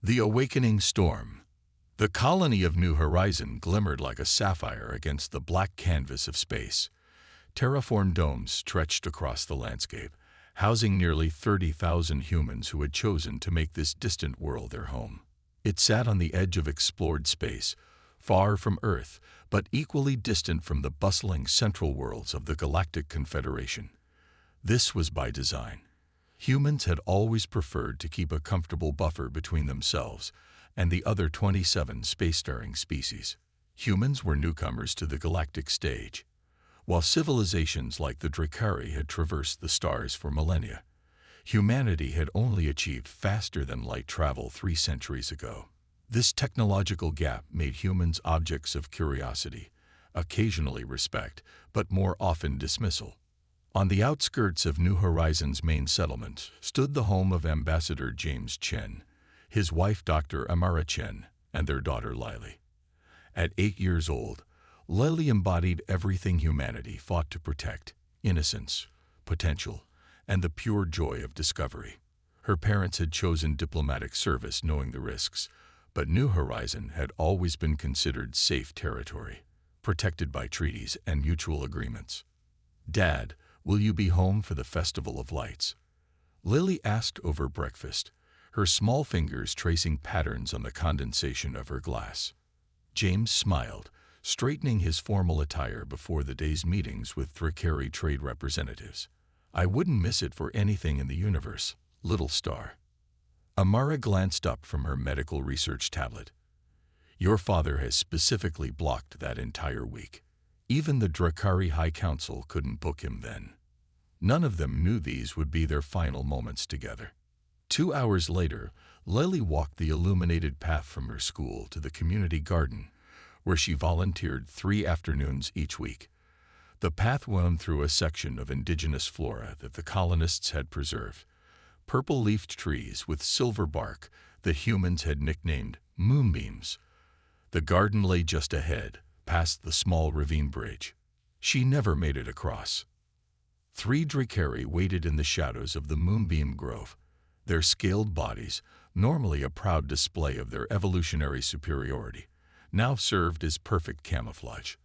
The Awakening Storm. The colony of New Horizon glimmered like a sapphire against the black canvas of space. Terraformed domes stretched across the landscape, housing nearly 30,000 humans who had chosen to make this distant world their home. It sat on the edge of explored space, far from Earth, but equally distant from the bustling central worlds of the Galactic Confederation. This was by design. Humans had always preferred to keep a comfortable buffer between themselves and the other 27 spacefaring species. Humans were newcomers to the galactic stage. While civilizations like the Drakari had traversed the stars for millennia, humanity had only achieved faster-than-light travel 3 centuries ago. This technological gap made humans objects of curiosity, occasionally respect, but more often dismissal. On the outskirts of New Horizon's main settlement stood the home of Ambassador James Chen, his wife Dr. Amara Chen, and their daughter Lily. At 8 years old, Lily embodied everything humanity fought to protect: innocence, potential, and the pure joy of discovery. Her parents had chosen diplomatic service knowing the risks, but New Horizon had always been considered safe territory, protected by treaties and mutual agreements. "Dad, will you be home for the Festival of Lights?" Lily asked over breakfast, her small fingers tracing patterns on the condensation of her glass. James smiled, straightening his formal attire before the day's meetings with Drakari trade representatives. "I wouldn't miss it for anything in the universe, little star." Amara glanced up from her medical research tablet. "Your father has specifically blocked that entire week. Even the Drakari High Council couldn't book him then." None of them knew these would be their final moments together. 2 hours later, Lily walked the illuminated path from her school to the community garden, where she volunteered 3 afternoons each week. The path wound through a section of indigenous flora that the colonists had preserved. Purple-leafed trees with silver bark that humans had nicknamed moonbeams. The garden lay just ahead, past the small ravine bridge. She never made it across. 3 Drakari waited in the shadows of the moonbeam grove. Their scaled bodies, normally a proud display of their evolutionary superiority, now served as perfect camouflage.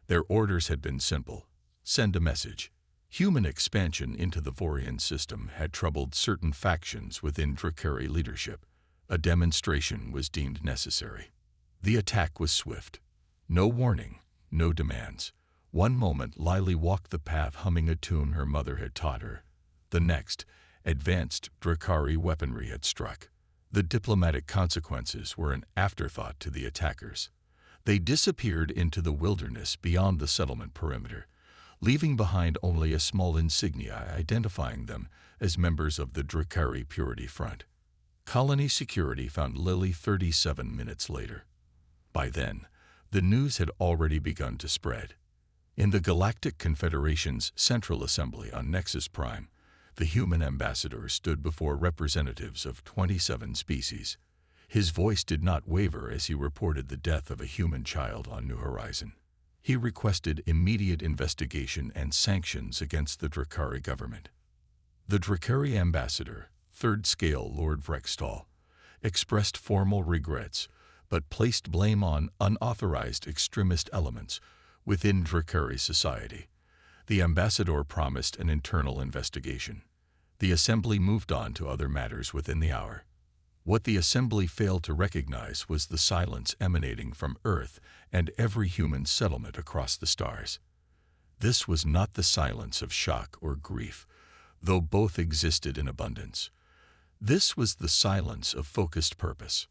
Their orders had been simple: send a message. Human expansion into the Vorian system had troubled certain factions within Drakari leadership. A demonstration was deemed necessary. The attack was swift. No warning, no demands. One moment, Lily walked the path humming a tune her mother had taught her. The next, advanced Drakari weaponry had struck. The diplomatic consequences were an afterthought to the attackers. They disappeared into the wilderness beyond the settlement perimeter, leaving behind only a small insignia identifying them as members of the Drakari Purity Front. Colony security found Lily 37 minutes later. By then, the news had already begun to spread. In the Galactic Confederation's Central Assembly on Nexus Prime, the human ambassador stood before representatives of 27 species. His voice did not waver as he reported the death of a human child on New Horizon. He requested immediate investigation and sanctions against the Drakari government. The Drakari ambassador, 3rd Scale Lord Vrextal, expressed formal regrets, but placed blame on unauthorized extremist elements within Drakari society. The ambassador promised an internal investigation. The assembly moved on to other matters within the hour. What the assembly failed to recognize was the silence emanating from Earth and every human settlement across the stars. This was not the silence of shock or grief, though both existed in abundance. This was the silence of focused purpose.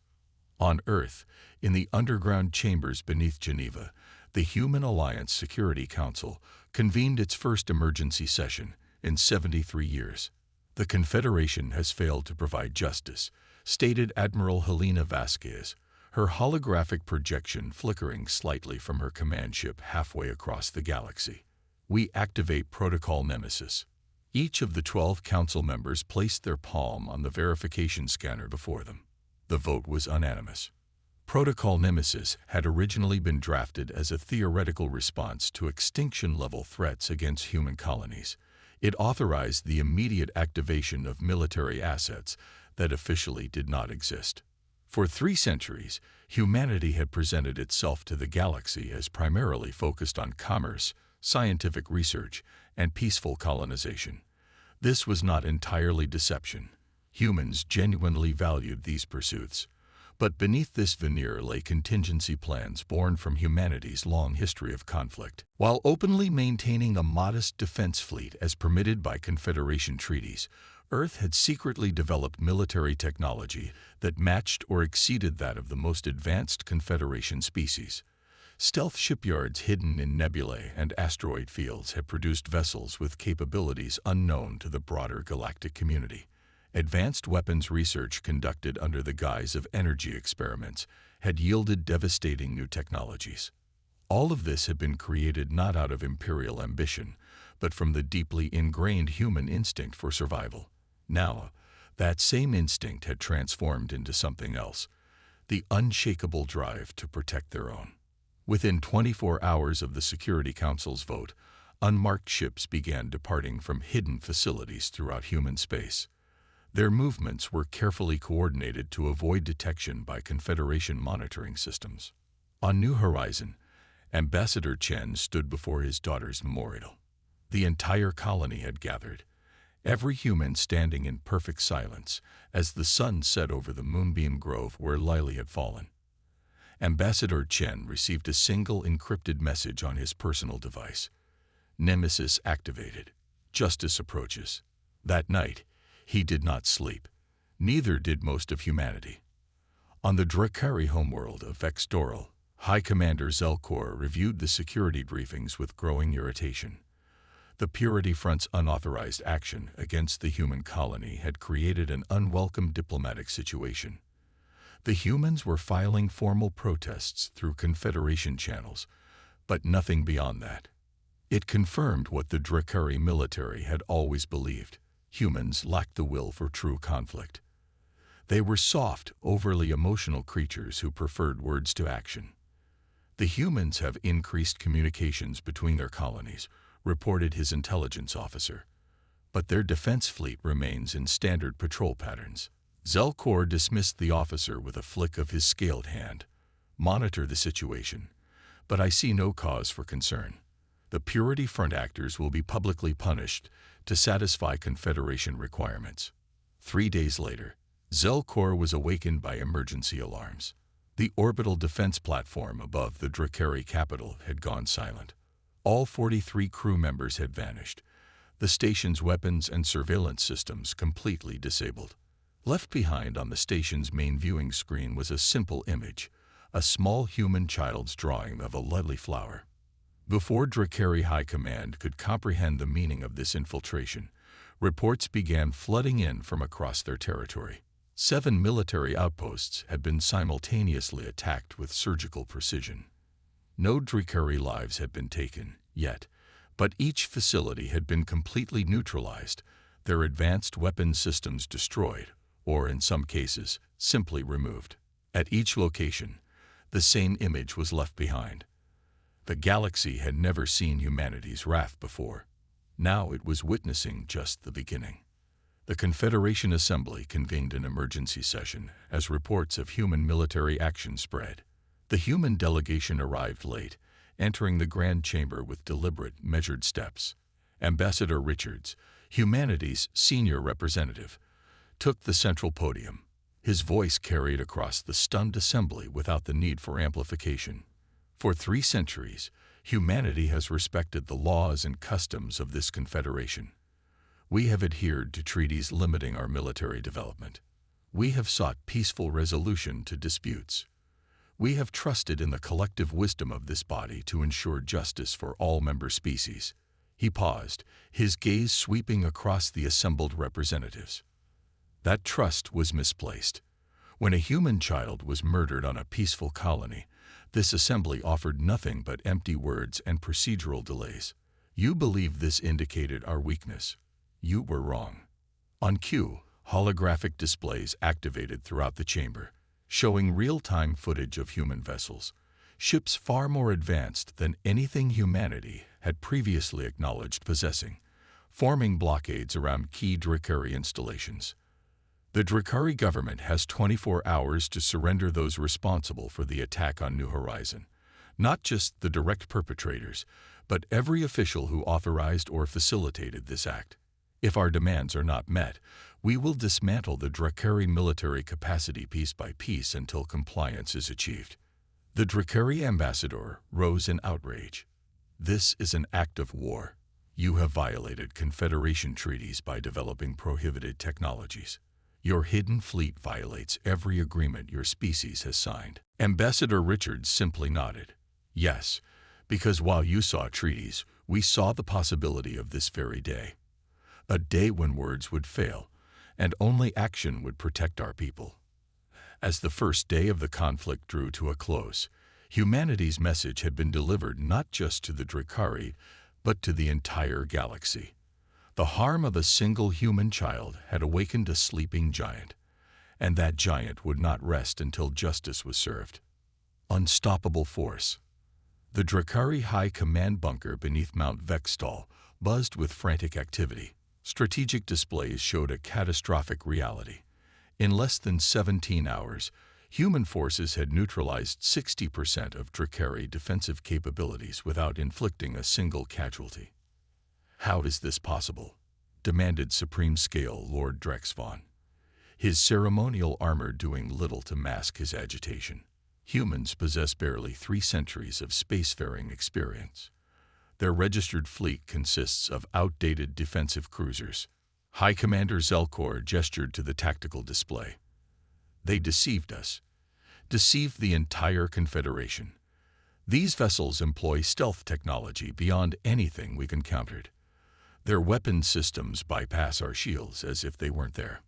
On Earth, in the underground chambers beneath Geneva, the Human Alliance Security Council convened its first emergency session in 73 years. "The Confederation has failed to provide justice," stated Admiral Helena Vasquez, her holographic projection flickering slightly from her command ship halfway across the galaxy. "We activate Protocol Nemesis." Each of the 12 council members placed their palm on the verification scanner before them. The vote was unanimous. Protocol Nemesis had originally been drafted as a theoretical response to extinction-level threats against human colonies. It authorized the immediate activation of military assets that officially did not exist. For 3 centuries, humanity had presented itself to the galaxy as primarily focused on commerce, scientific research, and peaceful colonization. This was not entirely deception. Humans genuinely valued these pursuits. But beneath this veneer lay contingency plans born from humanity's long history of conflict. While openly maintaining a modest defense fleet as permitted by Confederation treaties, Earth had secretly developed military technology that matched or exceeded that of the most advanced Confederation species. Stealth shipyards hidden in nebulae and asteroid fields had produced vessels with capabilities unknown to the broader galactic community. Advanced weapons research conducted under the guise of energy experiments had yielded devastating new technologies. All of this had been created not out of imperial ambition, but from the deeply ingrained human instinct for survival. Now, that same instinct had transformed into something else, the unshakable drive to protect their own. Within 24 hours of the Security Council's vote, unmarked ships began departing from hidden facilities throughout human space. Their movements were carefully coordinated to avoid detection by Confederation monitoring systems. On New Horizon, Ambassador Chen stood before his daughter's memorial. The entire colony had gathered, every human standing in perfect silence as the sun set over the moonbeam grove where Lily had fallen. Ambassador Chen received a single encrypted message on his personal device. Nemesis activated. Justice approaches. That night, he did not sleep. Neither did most of humanity. On the Drakari homeworld of Vexdoral, High Commander Zelkor reviewed the security briefings with growing irritation. The Purity Front's unauthorized action against the human colony had created an unwelcome diplomatic situation. The humans were filing formal protests through Confederation channels, but nothing beyond that. It confirmed what the Drakari military had always believed. Humans lacked the will for true conflict. They were soft, overly emotional creatures who preferred words to action. The humans have increased communications between their colonies, reported his intelligence officer. But their defense fleet remains in standard patrol patterns. Zelkor dismissed the officer with a flick of his scaled hand. Monitor the situation, but I see no cause for concern. The Purity Front actors will be publicly punished to satisfy Confederation requirements. 3 days later, Zelkor was awakened by emergency alarms. The orbital defense platform above the Drakari capital had gone silent. All 43 crew members had vanished, the station's weapons and surveillance systems completely disabled. Left behind on the station's main viewing screen was a simple image, a small human child's drawing of a lovely flower. Before Drakari High Command could comprehend the meaning of this infiltration, reports began flooding in from across their territory. 7 military outposts had been simultaneously attacked with surgical precision. No Drakari lives had been taken, yet, but each facility had been completely neutralized, their advanced weapon systems destroyed, or in some cases, simply removed. At each location, the same image was left behind. The galaxy had never seen humanity's wrath before. Now it was witnessing just the beginning. The Confederation Assembly convened an emergency session as reports of human military action spread. The human delegation arrived late, entering the Grand Chamber with deliberate, measured steps. Ambassador Richards, humanity's senior representative, took the central podium. His voice carried across the stunned assembly without the need for amplification. For 3 centuries, humanity has respected the laws and customs of this confederation. We have adhered to treaties limiting our military development. We have sought peaceful resolution to disputes. We have trusted in the collective wisdom of this body to ensure justice for all member species. He paused, his gaze sweeping across the assembled representatives. That trust was misplaced. When a human child was murdered on a peaceful colony, this assembly offered nothing but empty words and procedural delays. You believe this indicated our weakness. You were wrong. On cue, holographic displays activated throughout the chamber, showing real-time footage of human vessels, ships far more advanced than anything humanity had previously acknowledged possessing, forming blockades around key Drakari installations. The Drakari government has 24 hours to surrender those responsible for the attack on New Horizon. Not just the direct perpetrators, but every official who authorized or facilitated this act. If our demands are not met, we will dismantle the Drakari military capacity piece by piece until compliance is achieved. The Drakari ambassador rose in outrage. This is an act of war. You have violated Confederation treaties by developing prohibited technologies. Your hidden fleet violates every agreement your species has signed. Ambassador Richards simply nodded. Yes, because while you saw treaties, we saw the possibility of this very day. A day when words would fail, and only action would protect our people. As the first day of the conflict drew to a close, humanity's message had been delivered not just to the Drakari, but to the entire galaxy. The harm of a single human child had awakened a sleeping giant, and that giant would not rest until justice was served. Unstoppable force. The Drakari High Command bunker beneath Mount Vextal buzzed with frantic activity. Strategic displays showed a catastrophic reality. In less than 17 hours, human forces had neutralized 60% of Drakari defensive capabilities without inflicting a single casualty. How is this possible? Demanded Supreme Scale Lord Drexvon, his ceremonial armor doing little to mask his agitation. Humans possess barely 3 centuries of spacefaring experience. Their registered fleet consists of outdated defensive cruisers. High Commander Zelkor gestured to the tactical display. They deceived us. Deceived the entire Confederation. These vessels employ stealth technology beyond anything we've encountered. Their weapon systems bypass our shields as if they weren't there.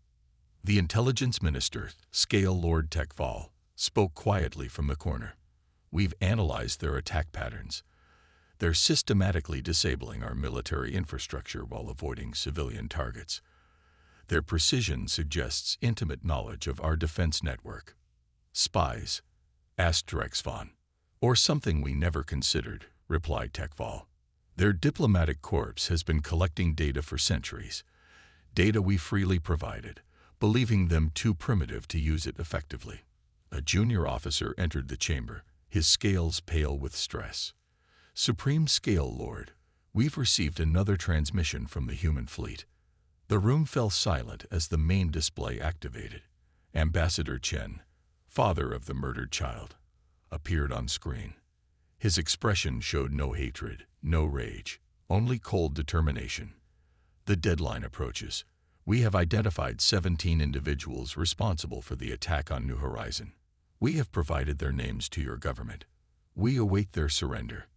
The Intelligence Minister, Scale Lord Tekval, spoke quietly from the corner. We've analyzed their attack patterns. They're systematically disabling our military infrastructure while avoiding civilian targets. Their precision suggests intimate knowledge of our defense network. Spies, asked Drexvon. Or something we never considered, replied Tekval. Their diplomatic corps has been collecting data for centuries. Data we freely provided, believing them too primitive to use it effectively. A junior officer entered the chamber, his scales pale with stress. Supreme Scale Lord, we've received another transmission from the human fleet. The room fell silent as the main display activated. Ambassador Chen, father of the murdered child, appeared on screen. His expression showed no hatred, no rage, only cold determination. The deadline approaches. We have identified 17 individuals responsible for the attack on New Horizon. We have provided their names to your government. We await their surrender.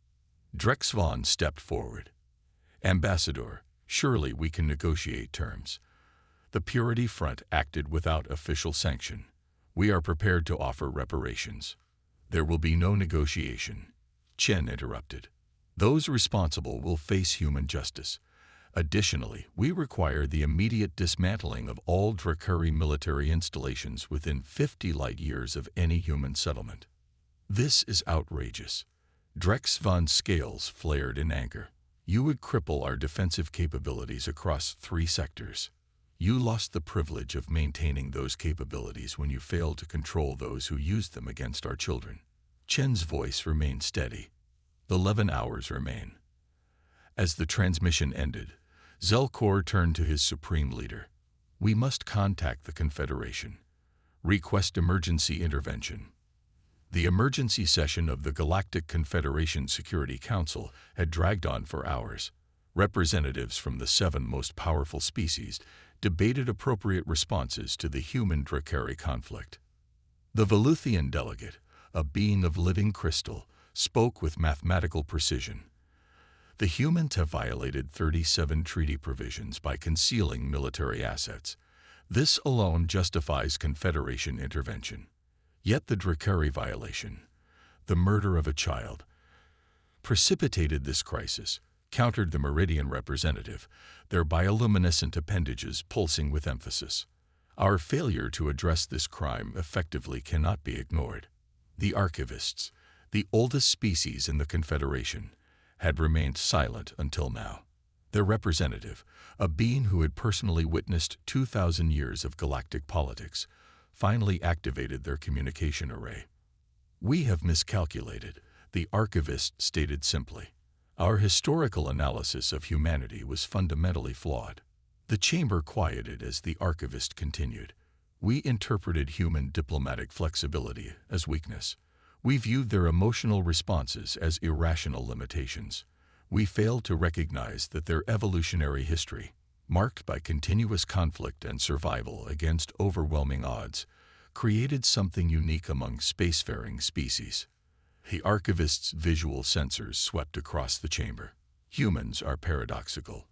Drexvon stepped forward. Ambassador, surely we can negotiate terms. The Purity Front acted without official sanction. We are prepared to offer reparations. There will be no negotiation. Chen interrupted. Those responsible will face human justice. Additionally, we require the immediate dismantling of all Drakari military installations within 50 light-years of any human settlement. This is outrageous. Drexvon's scales flared in anger. You would cripple our defensive capabilities across 3 sectors. You lost the privilege of maintaining those capabilities when you failed to control those who used them against our children. Chen's voice remained steady. 11 hours remain. As the transmission ended, Zelkor turned to his supreme leader. We must contact the Confederation. Request emergency intervention. The emergency session of the Galactic Confederation Security Council had dragged on for hours. Representatives from the 7 most powerful species debated appropriate responses to the human-Drakari conflict. The Veluthian delegate, a being of living crystal, spoke with mathematical precision. The humans have violated 37 treaty provisions by concealing military assets. This alone justifies Confederation intervention. Yet the Drakari violation, the murder of a child, precipitated this crisis, countered the Meridian representative, their bioluminescent appendages pulsing with emphasis. Our failure to address this crime effectively cannot be ignored. The archivists, the oldest species in the Confederation, had remained silent until now. Their representative, a being who had personally witnessed 2,000 years of galactic politics, finally activated their communication array. "We have miscalculated," the archivist stated simply. "Our historical analysis of humanity was fundamentally flawed." The chamber quieted as the archivist continued. "We interpreted human diplomatic flexibility as weakness. We viewed their emotional responses as irrational limitations. We failed to recognize that their evolutionary history, marked by continuous conflict and survival against overwhelming odds, created something unique among spacefaring species." The archivist's visual sensors swept across the chamber. Humans are paradoxical.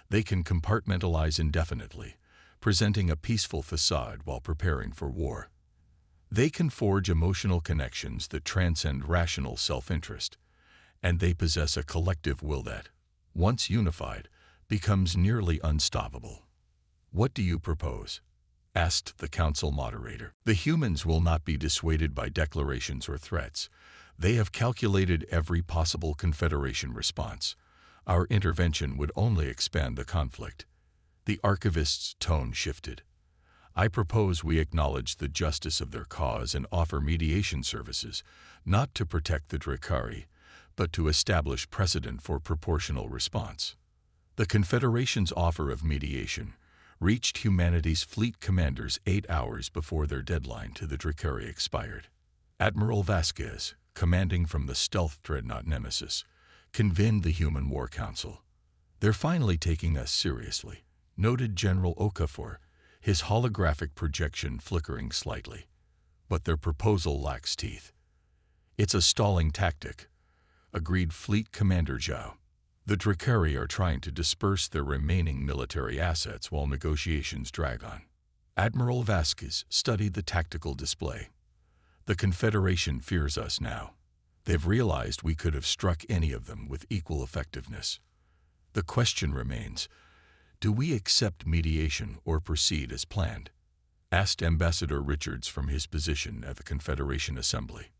They can compartmentalize indefinitely, presenting a peaceful facade while preparing for war. They can forge emotional connections that transcend rational self-interest, and they possess a collective will that, once unified, becomes nearly unstoppable. "What do you propose?" asked the council moderator. "The humans will not be dissuaded by declarations or threats. They have calculated every possible Confederation response. Our intervention would only expand the conflict." The archivist's tone shifted. "I propose we acknowledge the justice of their cause and offer mediation services, not to protect the Drakari, but to establish precedent for proportional response." The Confederation's offer of mediation reached humanity's fleet commanders 8 hours before their deadline to the Drakari expired. Admiral Vasquez, commanding from the stealth dreadnought Nemesis, convened the Human War Council. "They're finally taking us seriously," noted General Okafor, his holographic projection flickering slightly. "But their proposal lacks teeth." "It's a stalling tactic," agreed Fleet Commander Zhao. "The Drakari are trying to disperse their remaining military assets while negotiations drag on." Admiral Vasquez studied the tactical display. "The Confederation fears us now. They've realized we could have struck any of them with equal effectiveness. The question remains, do we accept mediation or proceed as planned?" asked Ambassador Richards from his position at the Confederation Assembly.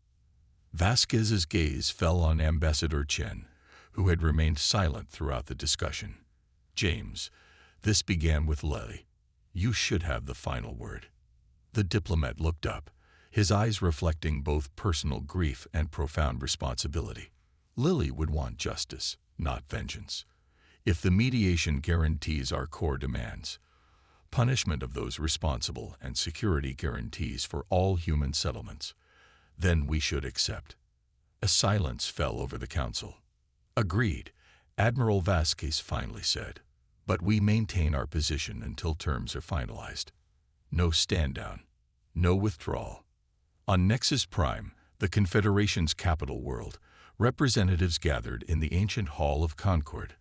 Vasquez's gaze fell on Ambassador Chen, who had remained silent throughout the discussion. "James, this began with Lily. You should have the final word." The diplomat looked up, his eyes reflecting both personal grief and profound responsibility. "Lily would want justice, not vengeance. If the mediation guarantees our core demands, punishment of those responsible and security guarantees for all human settlements, then we should accept." A silence fell over the council. "Agreed," Admiral Vasquez finally said. "But we maintain our position until terms are finalized. No stand-down, no withdrawal." On Nexus Prime, the Confederation's capital world, representatives gathered in the ancient Hall of Concord.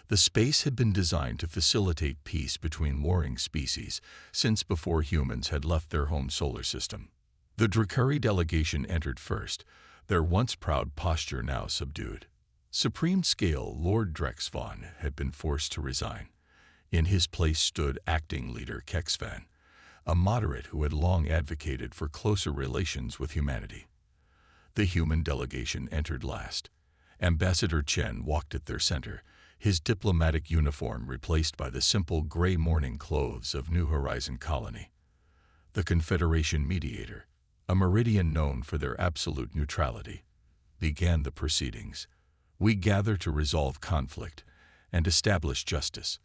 The space had been designed to facilitate peace between warring species since before humans had left their home solar system. The Drakari delegation entered first, their once proud posture now subdued. Supreme Scale Lord Drexvan had been forced to resign. In his place stood acting leader Kexvan, a moderate who had long advocated for closer relations with humanity. The human delegation entered last. Ambassador Chen walked at their center, his diplomatic uniform replaced by the simple gray morning clothes of New Horizon Colony. The Confederation mediator, a meridian known for their absolute neutrality, began the proceedings. "We gather to resolve conflict and establish justice.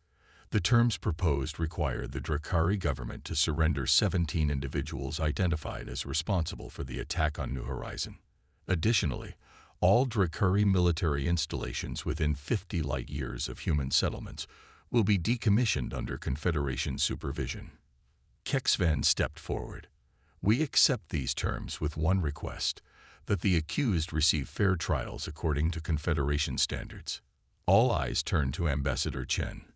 The terms proposed require the Drakari government to surrender 17 individuals identified as responsible for the attack on New Horizon. Additionally, all Drakari military installations within 50 light-years of human settlements will be decommissioned under Confederation supervision." Kexvan stepped forward. "We accept these terms with one request, that the accused receive fair trials according to Confederation standards." All eyes turned to Ambassador Chen.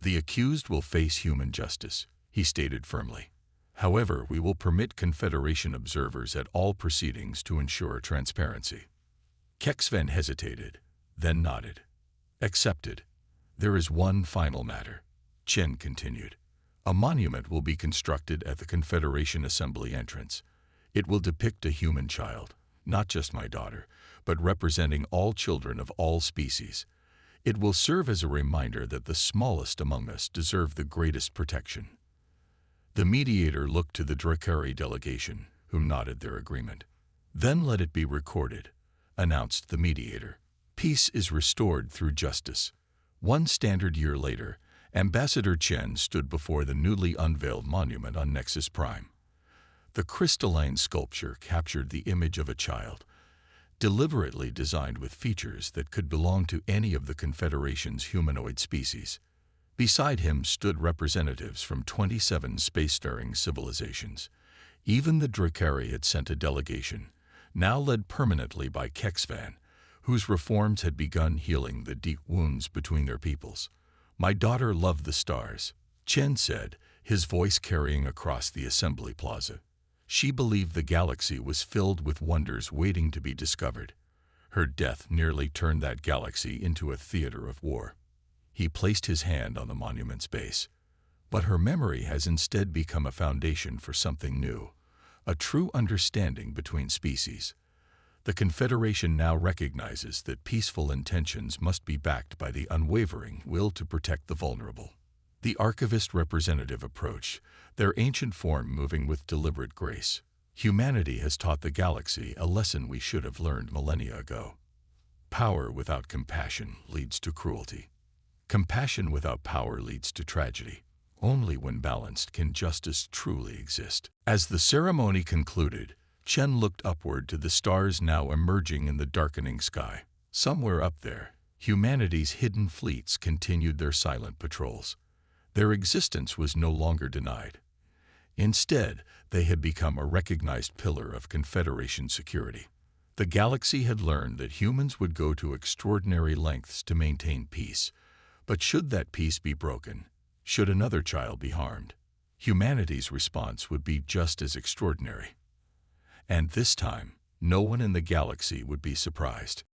"The accused will face human justice," he stated firmly. "However, we will permit Confederation observers at all proceedings to ensure transparency." Kexvan hesitated, then nodded. "Accepted. There is one final matter," Chen continued. "A monument will be constructed at the Confederation Assembly entrance. It will depict a human child, not just my daughter, but representing all children of all species. It will serve as a reminder that the smallest among us deserve the greatest protection." The mediator looked to the Drakari delegation, who nodded their agreement. "Then let it be recorded," announced the mediator. "Peace is restored through justice." 100 years later, Ambassador Chen stood before the newly unveiled monument on Nexus Prime. The crystalline sculpture captured the image of a child, deliberately designed with features that could belong to any of the Confederation's humanoid species. Beside him stood representatives from 27 spacefaring civilizations. Even the Drakari had sent a delegation, now led permanently by Kexvan, whose reforms had begun healing the deep wounds between their peoples. "My daughter loved the stars," Chen said, his voice carrying across the assembly plaza. "She believed the galaxy was filled with wonders waiting to be discovered. Her death nearly turned that galaxy into a theater of war." He placed his hand on the monument's base. "But her memory has instead become a foundation for something new, a true understanding between species. The Confederation now recognizes that peaceful intentions must be backed by the unwavering will to protect the vulnerable." The archivist representative approached, their ancient form moving with deliberate grace. "Humanity has taught the galaxy a lesson we should have learned millennia ago. Power without compassion leads to cruelty. Compassion without power leads to tragedy. Only when balanced can justice truly exist." As the ceremony concluded, Chen looked upward to the stars now emerging in the darkening sky. Somewhere up there, humanity's hidden fleets continued their silent patrols. Their existence was no longer denied. Instead, they had become a recognized pillar of Confederation security. The galaxy had learned that humans would go to extraordinary lengths to maintain peace. But should that peace be broken, should another child be harmed, humanity's response would be just as extraordinary. And this time, no one in the galaxy would be surprised.